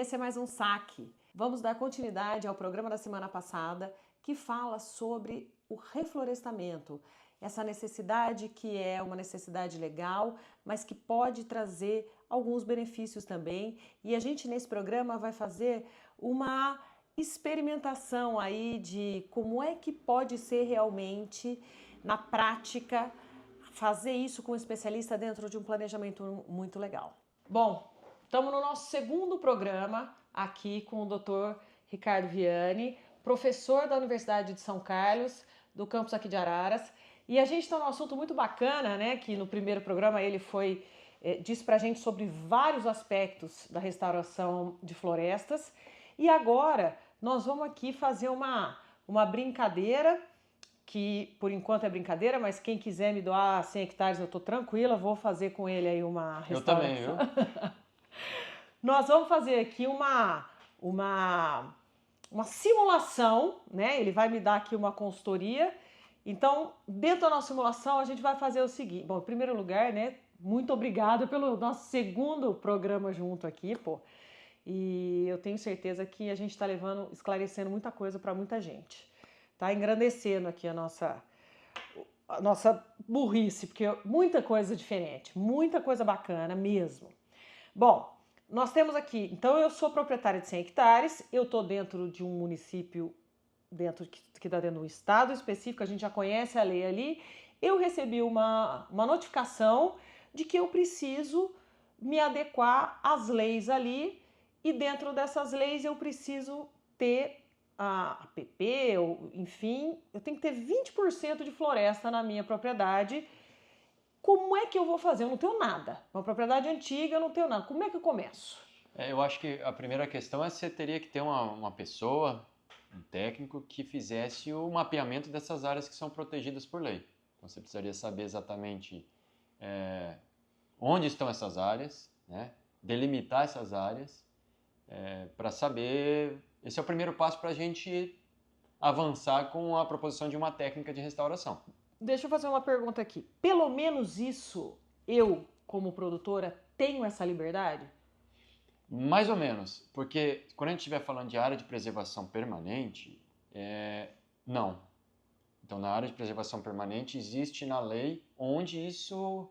esse é mais um saque. Vamos dar continuidade ao programa da semana passada que fala sobre o reflorestamento, essa necessidade que é uma necessidade legal, mas que pode trazer alguns benefícios também. E a gente nesse programa vai fazer uma experimentação aí de como é que pode ser realmente, na prática, fazer isso com um especialista dentro de um planejamento muito legal. Bom, estamos no nosso segundo programa aqui com o Dr. Ricardo Viani, professor da Universidade de São Carlos, do campus aqui de Araras. E a gente está num assunto muito bacana, né? Que no primeiro programa ele disse pra gente sobre vários aspectos da restauração de florestas. E agora nós vamos aqui fazer uma brincadeira, que por enquanto é brincadeira, mas quem quiser me doar 100 hectares eu estou tranquila, vou fazer com ele aí uma restauração. Eu também, viu? Nós vamos fazer aqui uma simulação, né? Ele vai me dar aqui uma consultoria. Então, dentro da nossa simulação, a gente vai fazer o seguinte. Bom, em primeiro lugar, né? Muito obrigada pelo nosso segundo programa junto aqui, pô. E eu tenho certeza que a gente está esclarecendo muita coisa para muita gente. Tá engrandecendo aqui a nossa burrice, porque muita coisa diferente, muita coisa bacana mesmo. Bom, nós temos aqui, então eu sou proprietária de 100 hectares, eu estou dentro de um município, que está dentro de um estado específico, a gente já conhece a lei ali, eu recebi uma notificação de que eu preciso me adequar às leis ali, e dentro dessas leis eu preciso ter a APP, ou, enfim, eu tenho que ter 20% de floresta na minha propriedade. Como é que eu vou fazer? Eu não tenho nada. Uma propriedade antiga, eu não tenho nada. Como é que eu começo? Eu acho que a primeira questão é que você teria que ter uma pessoa, um técnico, que fizesse o mapeamento dessas áreas que são protegidas por lei. Então você precisaria saber exatamente onde estão essas áreas, né? Delimitar essas áreas, para saber... Esse é o primeiro passo para a gente avançar com a proposição de uma técnica de restauração. Deixa eu fazer uma pergunta aqui. Pelo menos isso, eu, como produtora, tenho essa liberdade? Mais ou menos, porque quando a gente estiver falando de área de preservação permanente, não. Então, na área de preservação permanente, existe na lei onde isso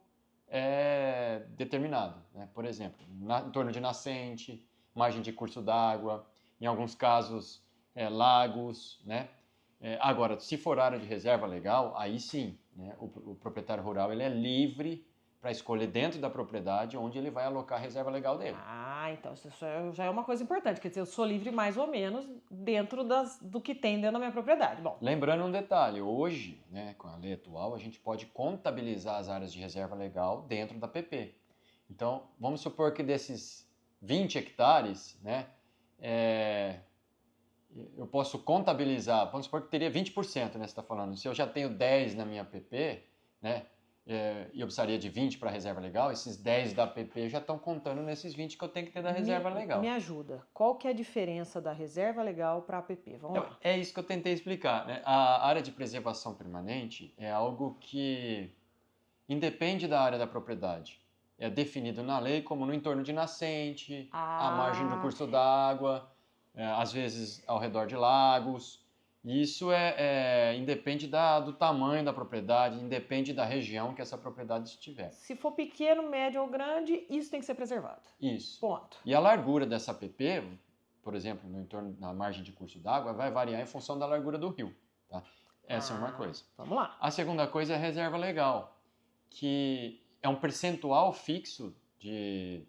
é determinado, né? Por exemplo, em torno de nascente, margem de curso d'água, em alguns casos, lagos, né? Agora, se for área de reserva legal, aí sim, né? O proprietário rural ele é livre para escolher dentro da propriedade onde ele vai alocar a reserva legal dele. Ah, então isso já é uma coisa importante. Quer dizer, eu sou livre mais ou menos dentro do que tem dentro da minha propriedade. Bom. Lembrando um detalhe, hoje, né, com a lei atual, a gente pode contabilizar as áreas de reserva legal dentro da PP. Então, vamos supor que desses 20 hectares, né, eu posso contabilizar, vamos supor que teria 20%, né, você está falando. Se eu já tenho 10 na minha PP, né, e eu precisaria de 20 para a reserva legal, esses 10 da PP já estão contando nesses 20 que eu tenho que ter da reserva legal. Me ajuda. Qual que é a diferença da reserva legal para a APP? Vamos lá. É isso que eu tentei explicar, né? A área de preservação permanente é algo que independe da área da propriedade. É definido na lei como no entorno de nascente, à margem do curso d'água, às vezes ao redor de lagos. E isso independe do tamanho da propriedade, independe da região que essa propriedade estiver. Se for pequeno, médio ou grande, isso tem que ser preservado. Isso. Ponto. E a largura dessa APP, por exemplo, na margem de curso d'água, vai variar em função da largura do rio. Tá? Essa é uma coisa. Vamos lá. A segunda coisa é a reserva legal, que é um percentual fixo de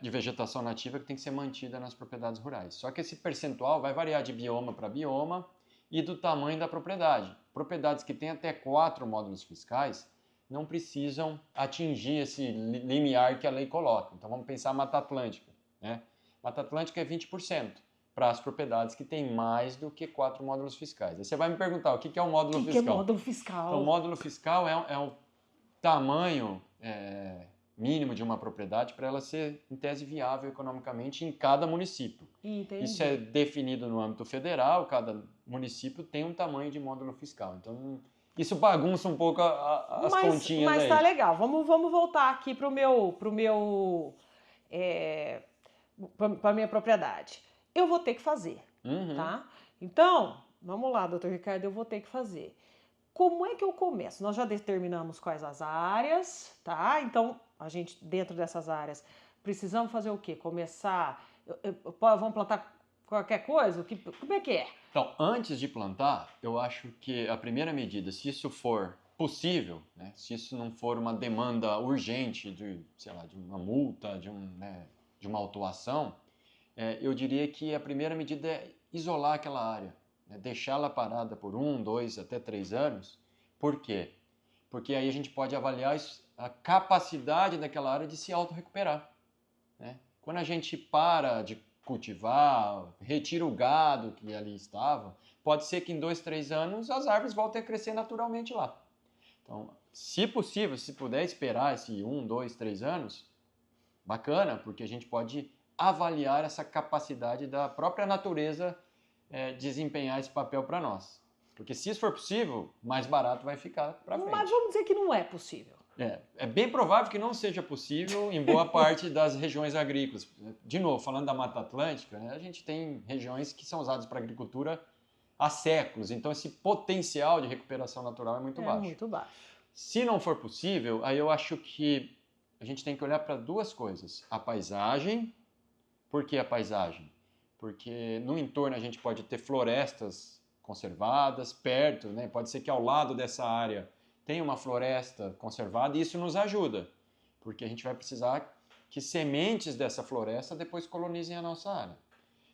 vegetação nativa que tem que ser mantida nas propriedades rurais. Só que esse percentual vai variar de bioma para bioma e do tamanho da propriedade. Propriedades que têm até 4 módulos fiscais não precisam atingir esse limiar que a lei coloca. Então vamos pensar Mata Atlântica, né? Mata Atlântica é 20% para as propriedades que têm mais do que 4 módulos fiscais. Aí você vai me perguntar, o que é um módulo fiscal? O que é módulo fiscal? Então, o módulo fiscal é o tamanho mínimo de uma propriedade para ela ser, em tese, viável economicamente em cada município. Entendi. Isso é definido no âmbito federal, cada município tem um tamanho de módulo fiscal. Então, isso bagunça um pouco as continhas mas aí. Tá legal. Vamos voltar aqui pro meu para minha propriedade. Eu vou ter que fazer, tá? Então, vamos lá, doutor Ricardo, eu vou ter que fazer. Como é que eu começo? Nós já determinamos quais as áreas, tá? Então, a gente, dentro dessas áreas, precisamos fazer o quê? Começar... vamos plantar qualquer coisa? Como é que é? Então, antes de plantar, eu acho que a primeira medida, se isso for possível, né, se isso não for uma demanda urgente de, sei lá, de uma multa, de uma autuação, eu diria que a primeira medida é isolar aquela área, né, deixá-la parada por 1, 2, até 3 anos. Por quê? Porque aí a gente pode avaliar a capacidade daquela área de se autorrecuperar, né? Quando a gente para de cultivar, retira o gado que ali estava, pode ser que em 2, 3 anos as árvores voltem a crescer naturalmente lá. Então, se possível, se puder esperar esse 1, 2, 3 anos, bacana, porque a gente pode avaliar essa capacidade da própria natureza desempenhar esse papel para nós. Porque se isso for possível, mais barato vai ficar para frente. Mas vamos dizer que não é possível. É bem provável que não seja possível em boa parte das regiões agrícolas. De novo, falando da Mata Atlântica, né, a gente tem regiões que são usadas para agricultura há séculos, então esse potencial de recuperação natural é muito baixo. Muito baixo. Se não for possível, aí eu acho que a gente tem que olhar para duas coisas. A paisagem. Por que a paisagem? Porque no entorno a gente pode ter florestas conservadas, perto, né? Pode ser que ao lado dessa área tenha uma floresta conservada e isso nos ajuda, porque a gente vai precisar que sementes dessa floresta depois colonizem a nossa área.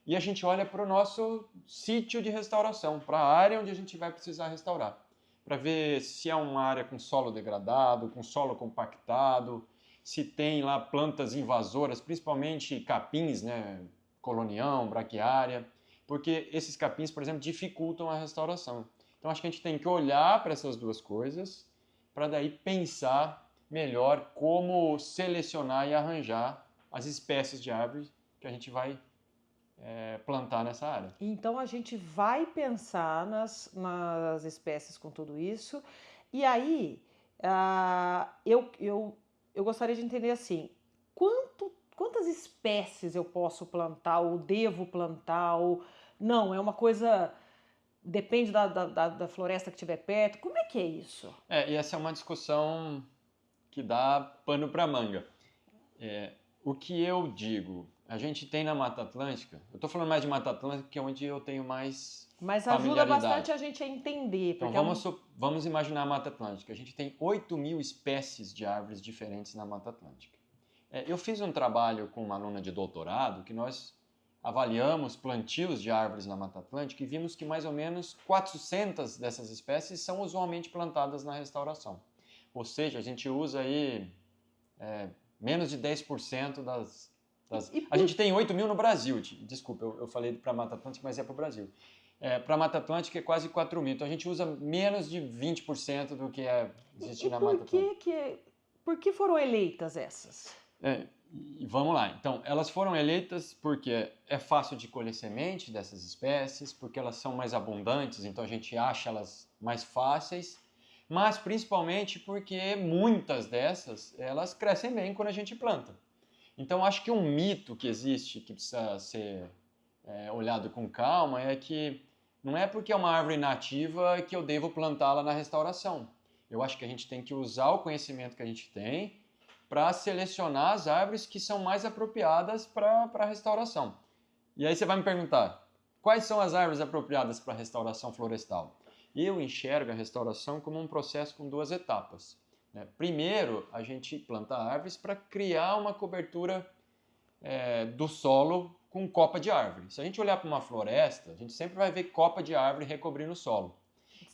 E a gente olha para o nosso sítio de restauração, para a área onde a gente vai precisar restaurar, para ver se é uma área com solo degradado, com solo compactado, se tem lá plantas invasoras, principalmente capins, né, colonião, braquiária, porque esses capins, por exemplo, dificultam a restauração. Então acho que a gente tem que olhar para essas duas coisas para daí pensar melhor como selecionar e arranjar as espécies de árvores que a gente vai plantar nessa área. Então a gente vai pensar nas espécies com tudo isso. E aí eu gostaria de entender assim, quantas espécies eu posso plantar ou devo plantar? Ou não, é uma coisa... Depende da floresta que tiver perto. Como é que é isso? E essa é uma discussão que dá pano para manga. O que eu digo, a gente tem na Mata Atlântica, eu estou falando mais de Mata Atlântica, que é onde eu tenho mais Mas ajuda bastante a gente a entender. Então vamos imaginar a Mata Atlântica. A gente tem 8.000 espécies de árvores diferentes na Mata Atlântica. Eu fiz um trabalho com uma aluna de doutorado que nós avaliamos plantios de árvores na Mata Atlântica e vimos que mais ou menos 400 dessas espécies são usualmente plantadas na restauração. Ou seja, a gente usa aí menos de 10% das... A gente tem 8.000 no Brasil. Desculpa, eu falei para a Mata Atlântica, mas é para o Brasil. Para a Mata Atlântica é quase 4.000. Então a gente usa menos de 20% do que existe na Mata Atlântica. Por que foram eleitas essas? E vamos lá. Então, elas foram eleitas porque é fácil de colher semente dessas espécies, porque elas são mais abundantes, então a gente acha elas mais fáceis, mas principalmente porque muitas dessas, elas crescem bem quando a gente planta. Então, acho que um mito que existe, que precisa ser olhado com calma, é que não é porque é uma árvore nativa que eu devo plantá-la na restauração. Eu acho que a gente tem que usar o conhecimento que a gente tem para selecionar as árvores que são mais apropriadas para a restauração. E aí você vai me perguntar, quais são as árvores apropriadas para a restauração florestal? Eu enxergo a restauração como um processo com duas etapas. Primeiro, a gente planta árvores para criar uma cobertura do solo com copa de árvore. Se a gente olhar para uma floresta, a gente sempre vai ver copa de árvore recobrindo o solo.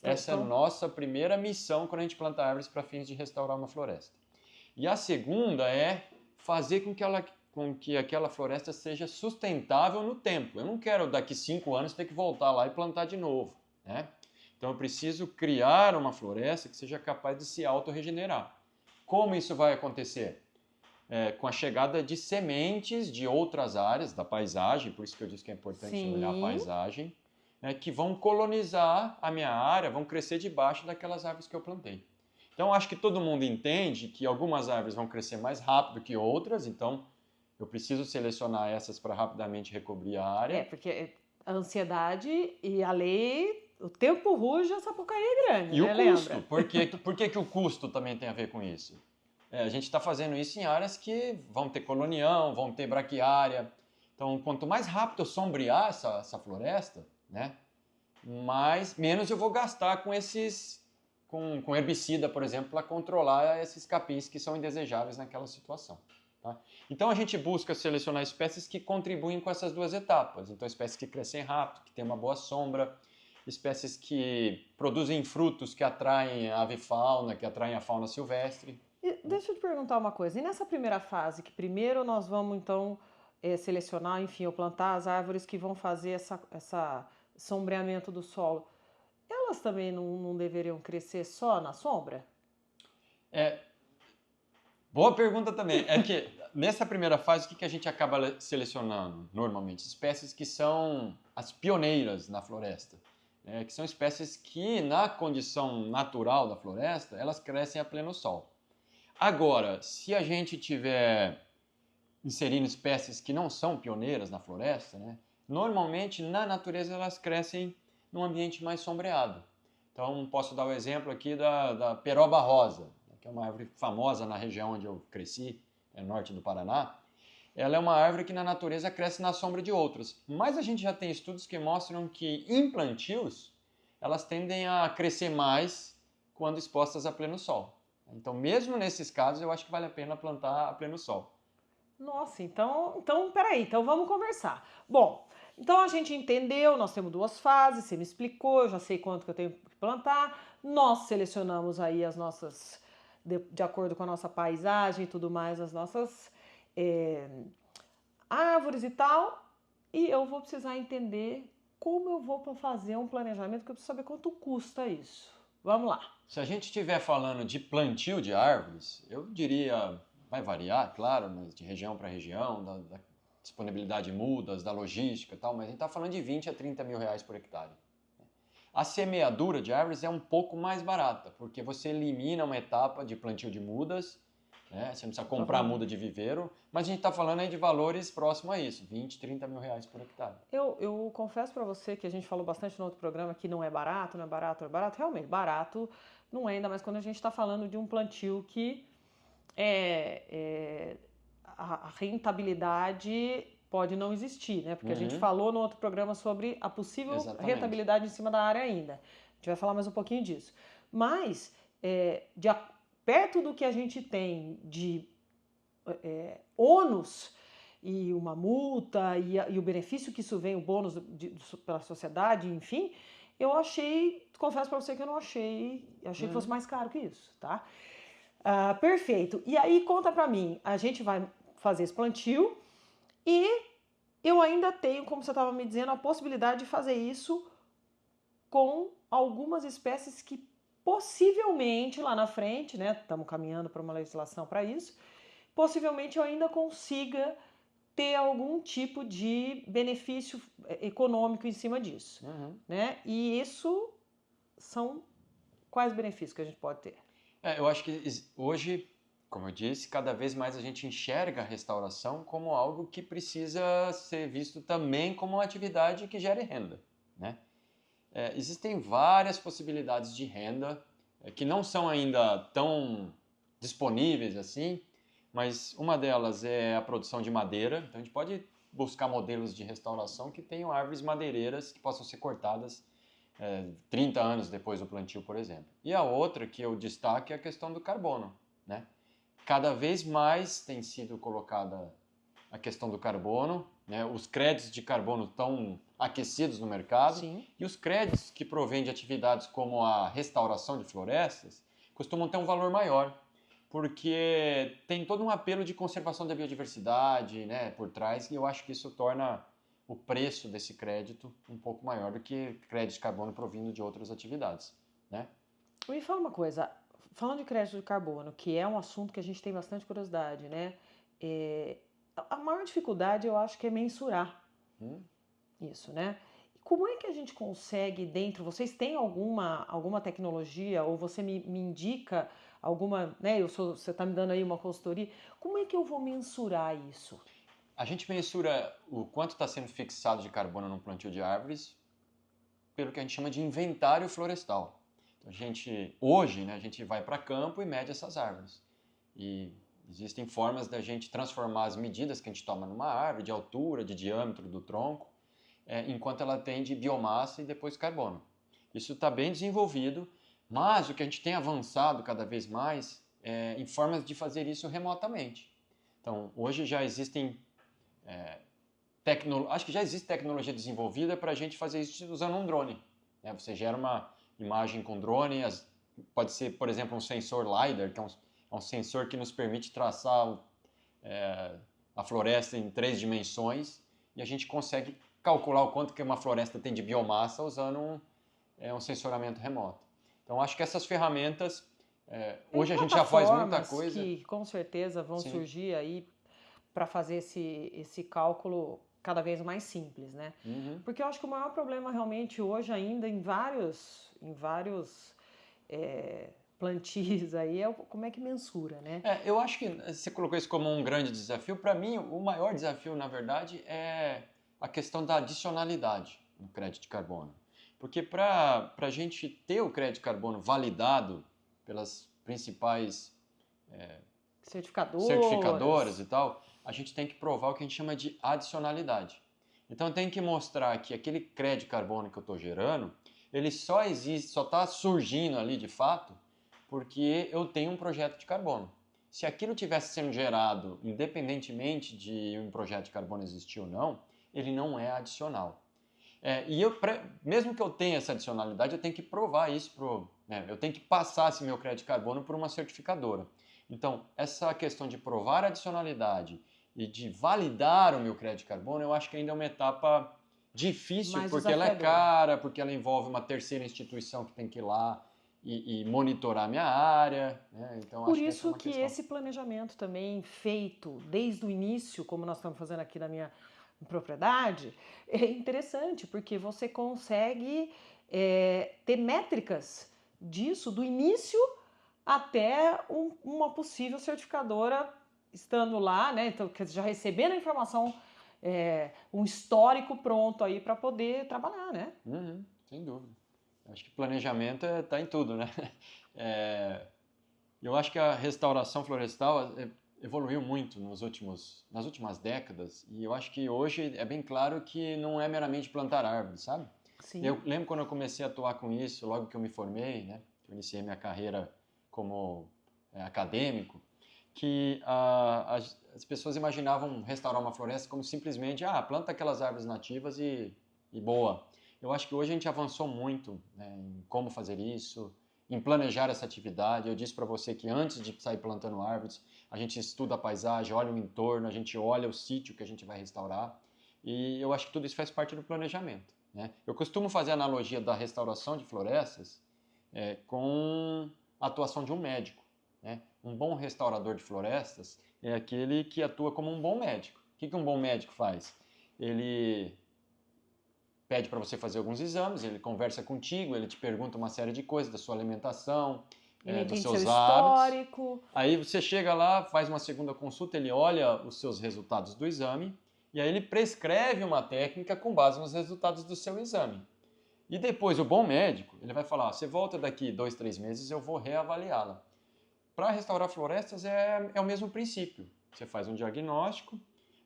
Essa é a nossa primeira missão quando a gente planta árvores para fins de restaurar uma floresta. E a segunda é fazer com que aquela floresta seja sustentável no tempo. Eu não quero daqui 5 anos ter que voltar lá e plantar de novo, né? Então eu preciso criar uma floresta que seja capaz de se autorregenerar. Como isso vai acontecer? Com a chegada de sementes de outras áreas da paisagem, por isso que eu disse que é importante olhar a paisagem, que vão colonizar a minha área, vão crescer debaixo daquelas árvores que eu plantei. Então, acho que todo mundo entende que algumas árvores vão crescer mais rápido que outras, então eu preciso selecionar essas para rapidamente recobrir a área. Porque a ansiedade e a lei, o tempo ruge, a Sapucaí é grande, E né? o custo, Lembra? por que o custo também tem a ver com isso? A gente está fazendo isso em áreas que vão ter colonião, vão ter braquiária. Então, quanto mais rápido eu sombrear essa floresta, né, menos eu vou gastar com herbicida, por exemplo, para controlar esses capins que são indesejáveis naquela situação. Tá? Então, a gente busca selecionar espécies que contribuem com essas duas etapas. Então, espécies que crescem rápido, que têm uma boa sombra, espécies que produzem frutos que atraem a avifauna, que atraem a fauna silvestre. E deixa eu te perguntar uma coisa. E nessa primeira fase, que primeiro nós vamos então selecionar, enfim, ou plantar as árvores que vão fazer essa sombreamento do solo, elas também não deveriam crescer só na sombra? Boa pergunta também. É que nessa primeira fase, o que a gente acaba selecionando normalmente? Espécies que são as pioneiras na floresta. Que são espécies que, na condição natural da floresta, elas crescem a pleno sol. Agora, se a gente tiver inserindo espécies que não são pioneiras na floresta, né, normalmente na natureza elas crescem num ambiente mais sombreado. Então, posso dar o exemplo aqui da peroba rosa, que é uma árvore famosa na região onde eu cresci, norte do Paraná. Ela é uma árvore que na natureza cresce na sombra de outras. Mas a gente já tem estudos que mostram que em plantios elas tendem a crescer mais quando expostas a pleno sol. Então, mesmo nesses casos, eu acho que vale a pena plantar a pleno sol. Nossa, então peraí, então vamos conversar. Bom, então a gente entendeu, nós temos duas fases, você me explicou, eu já sei quanto que eu tenho que plantar, nós selecionamos aí as nossas, de acordo com a nossa paisagem e tudo mais, as nossas árvores e tal, e eu vou precisar entender como eu vou fazer um planejamento, porque eu preciso saber quanto custa isso. Vamos lá. Se a gente estiver falando de plantio de árvores, eu diria, vai variar, claro, mas de região para região, da disponibilidade de mudas, da logística e tal, mas a gente está falando de 20 a 30 mil reais por hectare. A semeadura de árvores é um pouco mais barata, porque você elimina uma etapa de plantio de mudas, né? Você não precisa comprar muda de viveiro, mas a gente está falando aí de valores próximos a isso, 20, 30 mil reais por hectare. Eu confesso para você que a gente falou bastante no outro programa que não é barato, não é barato, não é barato. Realmente, barato não é, ainda mais quando a gente está falando de um plantio que a rentabilidade pode não existir, né? Porque a gente falou no outro programa sobre a possível rentabilidade em cima da área ainda. A gente vai falar mais um pouquinho disso. Mas, perto do que a gente tem de ônus e uma multa e o benefício que isso vem, o bônus pela sociedade, enfim, eu achei, confesso para você que eu não achei que fosse mais caro que isso, tá? Perfeito. E aí conta para mim, a gente vai fazer esse plantio e eu ainda tenho, como você estava me dizendo, a possibilidade de fazer isso com algumas espécies que possivelmente lá na frente, né, estamos caminhando para uma legislação para isso, possivelmente eu ainda consiga ter algum tipo de benefício econômico em cima disso, né? E isso são quais benefícios que a gente pode ter? Eu acho que hoje, como eu disse, cada vez mais a gente enxerga a restauração como algo que precisa ser visto também como uma atividade que gere renda, né? Existem várias possibilidades de renda que não são ainda tão disponíveis assim, mas uma delas é a produção de madeira. Então a gente pode buscar modelos de restauração que tenham árvores madeireiras que possam ser cortadas 30 anos depois do plantio, por exemplo. E a outra que eu destaco é a questão do carbono, né? Cada vez mais tem sido colocada a questão do carbono, né? Os créditos de carbono estão aquecidos no mercado. Sim. E os créditos que provêm de atividades como a restauração de florestas costumam ter um valor maior, porque tem todo um apelo de conservação da biodiversidade, né, por trás, e eu acho que isso torna o preço desse crédito um pouco maior do que crédito de carbono provindo de outras atividades, né? Me fala uma coisa, falando de crédito de carbono, que é um assunto que a gente tem bastante curiosidade, né? A maior dificuldade eu acho que é mensurar isso, né? Como é que a gente consegue dentro, vocês têm alguma tecnologia ou você me indica alguma, né? Você está me dando aí uma consultoria, como é que eu vou mensurar isso? A gente mensura o quanto está sendo fixado de carbono no plantio de árvores pelo que a gente chama de inventário florestal. Então, hoje, né, a gente vai para campo e mede essas árvores. E existem formas da gente transformar as medidas que a gente toma numa árvore, de altura, de diâmetro do tronco, enquanto ela tem de biomassa e depois carbono. Isso está bem desenvolvido, mas o que a gente tem avançado cada vez mais é em formas de fazer isso remotamente. Então, hoje já existem acho que já existe tecnologia desenvolvida para a gente fazer isso usando um drone. Né? Você gera uma imagem com drone, pode ser, por exemplo, um sensor LiDAR, que é um sensor que nos permite traçar a floresta em 3 dimensões e a gente consegue calcular o quanto que uma floresta tem de biomassa usando um sensoramento remoto. Então, acho que essas ferramentas, hoje a gente já faz muita coisa. Que com certeza vão surgir aí para fazer esse cálculo cada vez mais simples, né? Uhum. Porque eu acho que o maior problema realmente hoje ainda em vários plantios aí é como é que mensura, né? Eu acho que você colocou isso como um grande desafio. Para mim, o maior desafio, na verdade, é a questão da adicionalidade no crédito de carbono. Porque para a gente ter o crédito de carbono validado pelas principais certificadoras e tal, a gente tem que provar o que a gente chama de adicionalidade. Então tem que mostrar que aquele crédito de carbono que eu estou gerando, ele só existe, só está surgindo ali de fato, porque eu tenho um projeto de carbono. Se aquilo tivesse sendo gerado independentemente de um projeto de carbono existir ou não, ele não é adicional. Mesmo que eu tenha essa adicionalidade, eu tenho que provar isso, eu tenho que passar esse meu crédito de carbono por uma certificadora. Então, essa questão de provar a adicionalidade e de validar o meu crédito de carbono, eu acho que ainda é uma etapa difícil, porque ela é cara, porque ela envolve uma terceira instituição que tem que ir lá e monitorar a minha área. Né? Então, por acho isso que essa é uma questão. Esse planejamento também feito desde o início, como nós estamos fazendo aqui na minha propriedade, é interessante, porque você consegue ter métricas disso do início até uma possível certificadora estando lá, né? Então, já recebendo a informação, um histórico pronto aí para poder trabalhar, né? Uhum, sem dúvida. Acho que planejamento está em tudo, né? Eu acho que a restauração florestal evoluiu muito nas últimas décadas e eu acho que hoje é bem claro que não é meramente plantar árvores, sabe? Sim. Eu lembro quando eu comecei a atuar com isso, logo que eu me formei, né? Eu iniciei minha carreira como acadêmico, que as pessoas imaginavam restaurar uma floresta como simplesmente, planta aquelas árvores nativas e boa. Eu acho que hoje a gente avançou muito, né, em como fazer isso, em planejar essa atividade. Eu disse para você que antes de sair plantando árvores, a gente estuda a paisagem, olha o entorno, a gente olha o sítio que a gente vai restaurar. E eu acho que tudo isso faz parte do planejamento. Né? Eu costumo fazer a analogia da restauração de florestas com a atuação de um médico. Né? Um bom restaurador de florestas é aquele que atua como um bom médico. O que um bom médico faz? Ele pede para você fazer alguns exames, ele conversa contigo, ele te pergunta uma série de coisas da sua alimentação, dos seus hábitos. Histórico. Aí você chega lá, faz uma segunda consulta, ele olha os seus resultados do exame e aí ele prescreve uma técnica com base nos resultados do seu exame. E depois o bom médico, ele vai falar, você volta daqui 2, 3 meses, eu vou reavaliá-la. Para restaurar florestas é o mesmo princípio. Você faz um diagnóstico,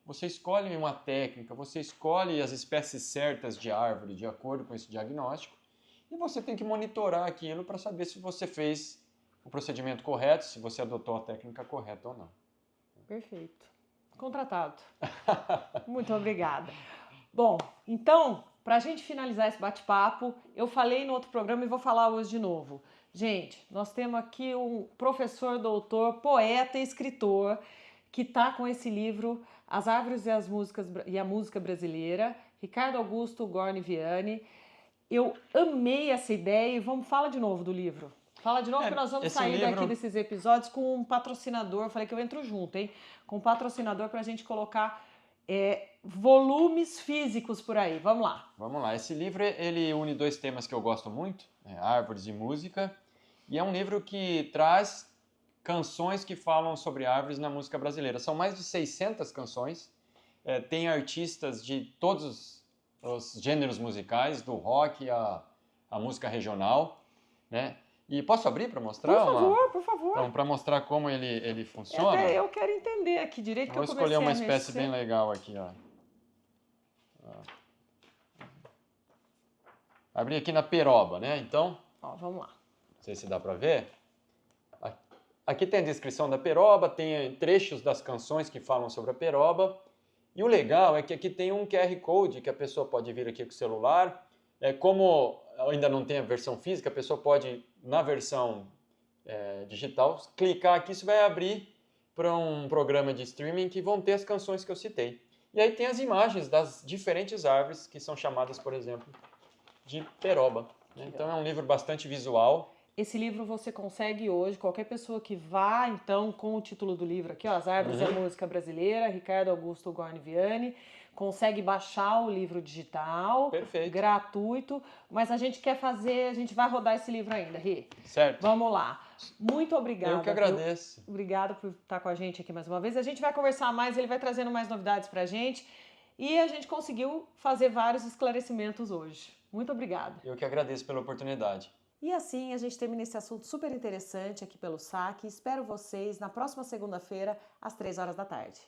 você escolhe uma técnica, você escolhe as espécies certas de árvore de acordo com esse diagnóstico e você tem que monitorar aquilo para saber se você fez o procedimento correto, se você adotou a técnica correta ou não. Perfeito. Contratado. Muito obrigada. Bom, então, para a gente finalizar esse bate-papo, eu falei no outro programa e vou falar hoje de novo. Gente, nós temos aqui um professor, doutor, poeta e escritor que está com esse livro As Árvores e a Música Brasileira, Ricardo Augusto Gorni Vianney. Eu amei essa ideia e falar de novo do livro. Fala de novo que nós vamos sair daqui desses episódios com um patrocinador. Eu falei que eu entro junto, hein? Com um patrocinador para a gente colocar volumes físicos por aí. Vamos lá. Vamos lá. Esse livro ele une 2 temas que eu gosto muito, árvores e música. E é um livro que traz canções que falam sobre árvores na música brasileira. São mais de 600 canções tem artistas de todos os gêneros musicais, do rock à música regional, né? E posso abrir para mostrar? Por favor. Então, para mostrar como ele funciona. Até eu quero entender aqui direito que eu comecei Vou escolher uma a espécie mexer. bem legal aqui, ó. Abri aqui na peroba, né? Então, Ó, vamos lá. não sei se dá para ver. Aqui tem a descrição da peroba, tem trechos das canções que falam sobre a peroba. E o legal é que aqui tem um QR Code que a pessoa pode vir aqui com o celular. Como ainda não tem a versão física, a pessoa pode, na versão digital, clicar aqui, isso vai abrir para um programa de streaming que vão ter as canções que eu citei. E aí tem as imagens das diferentes árvores que são chamadas, por exemplo, de peroba, né? Então é um livro bastante visual. Esse livro você consegue hoje, qualquer pessoa que vá, então, com o título do livro aqui, ó, As Árvores da Música Brasileira, Ricardo Augusto Gorni Vianney, consegue baixar o livro digital, Perfeito. Gratuito, mas a gente quer fazer, a gente vai rodar esse livro ainda, Ri. Certo. Vamos lá. Muito obrigada. Eu que agradeço. Obrigado por estar com a gente aqui mais uma vez. A gente vai conversar mais, ele vai trazendo mais novidades pra gente e a gente conseguiu fazer vários esclarecimentos hoje. Muito obrigada. Eu que agradeço pela oportunidade. E assim a gente termina esse assunto super interessante aqui pelo SAC. Espero vocês na próxima segunda-feira, às 15h.